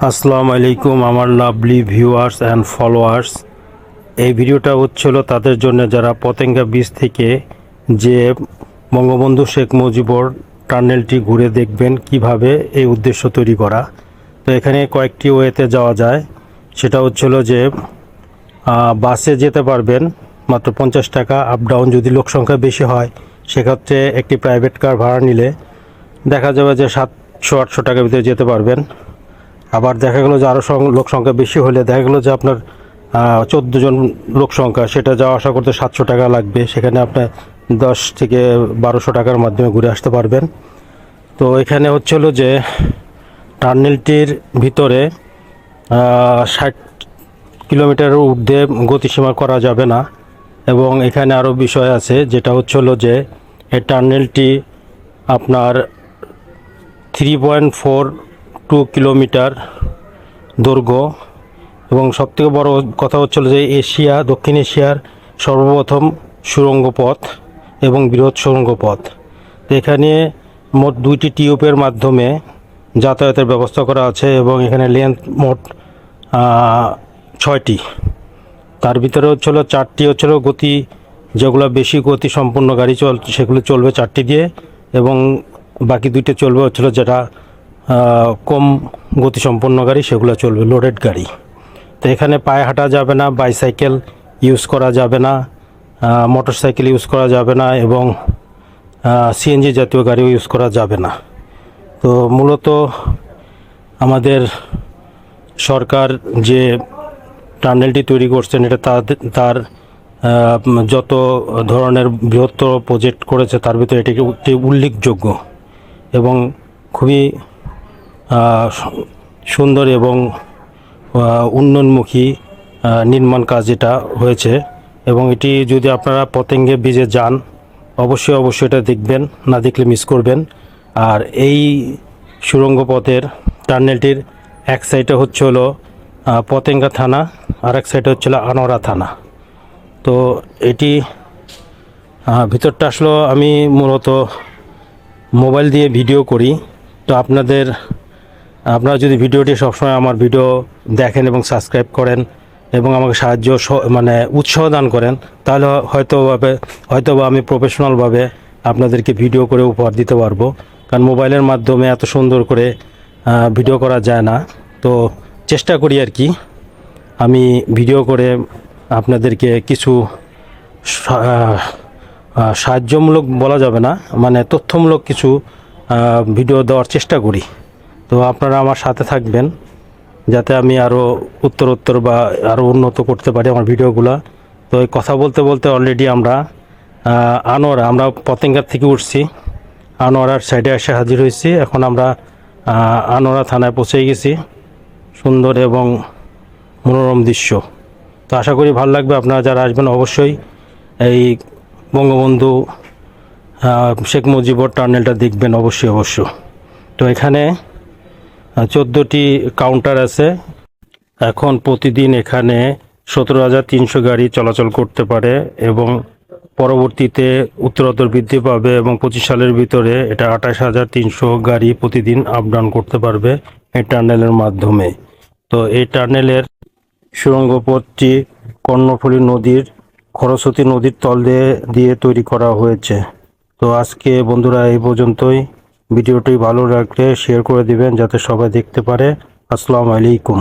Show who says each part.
Speaker 1: আসসালামু আলাইকুম আমার লাভলি ভিউয়ার্স অ্যান্ড ফলোয়ার্স। এই ভিডিওটা হচ্ছিল তাদের জন্য যারা পতেঙ্গা বীচ থেকে যে বঙ্গবন্ধু শেখ মুজিবুর টানেলটি ঘুরে দেখবেন কিভাবে এই উদ্দেশ্য তৈরি করা। তো এখানে কয়েকটি ওয়েতে যাওয়া যায়। সেটা হচ্ছিল যে বাসে যেতে পারবেন মাত্র 50 টাকা আপ ডাউন। যদি লোক সংখ্যা বেশি হয় সেক্ষেত্রে একটি প্রাইভেট কার ভাড়া নিলে দেখা যাবে যে 700-800 টাকার ভিতরে যেতে পারবেন। আবার দেখা গেলো যে আরও লোক সংখ্যা বেশি হলে দেখা গেলো যে আপনার 14 জন লোক সংখ্যা, সেটা যাওয়া আসা করতে 700 টাকা লাগবে। সেখানে আপনার 10 থেকে 1200 টাকার মাধ্যমে ঘুরে আসতে পারবেন। তো এখানে হচ্ছিল যে টার্নেলটির ভিতরে 60 কিলোমিটারের ঊর্ধ্বে গতিসীমা করা যাবে না। এবং এখানে আরও বিষয় আছে, যেটা হচ্ছিল যে এই টার্নেলটি আপনার 3.42 কিলোমিটার দৈর্ঘ্য এবং সবথেকে বড় কথা হচ্ছিল যে দক্ষিণ এশিয়ার সর্বপ্রথম সুড়ঙ্গ পথ এবং বৃহৎ সুড়ঙ্গ পথ। তো এখানে মোট 2টি টিউবের মাধ্যমে যাতায়াতের ব্যবস্থা করা আছে এবং এখানে লেন্থ মোট 6টি। তার ভিতরে হচ্ছিল 4টি হচ্ছিল গতি, যেগুলো বেশি গতি সম্পন্ন গাড়ি সেগুলো চলবে 4টি দিয়ে, এবং বাকি 2টি চলবে হচ্ছিল যেটা কম গতিসম্পন্ন গাড়ি, সেগুলো চলবে লোডেড গাড়ি। তো এখানে পায়ে হাঁটা যাবে না, বাইসাইকেল ইউজ করা যাবে না, মোটর সাইকেল ইউজ করা যাবে না, এবং সিএনজি জাতীয় গাড়িও ইউজ করা যাবে না। তো মূলত আমাদের সরকার যে টানেলটি তৈরি করছেন এটা তার যত ধরনের বৃহত্তর প্রজেক্ট করেছে তার ভিতরে এটি একটি উল্লেখযোগ্য এবং খুবই সুন্দর এবং উন্নয়নমুখী নির্মাণ কাজ এটা হয়েছে। এবং এটি যদি আপনারা পতেঙ্গা বীচে যান অবশ্যই এটা দেখবেন, না দেখলে মিস করবেন। আর এই সুড়ঙ্গ পথের টার্নেলটির এক সাইডে হচ্ছে হলো পতেঙ্গা থানা, আর এক সাইডে হচ্ছিল আনোয়ারা থানা। তো এটি ভিতরটা আসলে আমি মূলত মোবাইল দিয়ে ভিডিও করি। তো আপনারা যদি ভিডিওটি সবসময় আমার ভিডিও দেখেন এবং সাবস্ক্রাইব করেন এবং আমাকে উৎসাহ দান করেন, তাহলে হয়তো আমি প্রফেশনালভাবে আপনাদেরকে ভিডিও করে উপহার দিতে পারবো। কারণ মোবাইলের মাধ্যমে এত সুন্দর করে ভিডিও করা যায় না। তো চেষ্টা করি আর কি আমি ভিডিও করে আপনাদেরকে কিছু সাহায্যমূলক বলা যাবে না, তথ্যমূলক কিছু ভিডিও দেওয়ার চেষ্টা করি। তো আপনারা আমার সাথে থাকবেন যাতে আমি আরও উত্তরোত্তর বা আরও উন্নত করতে পারি আমার ভিডিওগুলো। তো এই কথা বলতে বলতে অলরেডি আমরা পতেঙ্গা থেকে উঠছি, আনোয়ারার সাইডে এসে হাজির হয়েছি। এখন আমরা আনোয়ারা থানায় পৌঁছে গেছি। সুন্দর এবং মনোরম দৃশ্য। তো আশা করি ভালো লাগবে। আপনারা যারা আসবেন অবশ্যই এই বঙ্গবন্ধু শেখ মুজিবুর টার্নেলটা দেখবেন অবশ্য। তো এখানে 14টি কাউন্টার আছে। এখন প্রতিদিন এখানে 17,300 গাড়ি চলাচল করতে পারে এবং পরবর্তীতে উত্তরোত্তর বৃদ্ধি পাবে এবং 25 সালের ভিতরে এটা 28,300 গাড়ি প্রতিদিন আপ ডাউন করতে পারবে এই টার্নেলের মাধ্যমে। তো এই টার্নেলের সুড়ঙ্গ পথটি কর্ণফুলী নদীর খরস্রোতী নদীর তল দিয়ে তৈরি করা হয়েছে। তো আজকে বন্ধুরা এই পর্যন্তই। ভিডিওটি ভালো লাগলে শেয়ার করে দিবেন যাতে সবাই দেখতে পারে। আসসালামু আলাইকুম।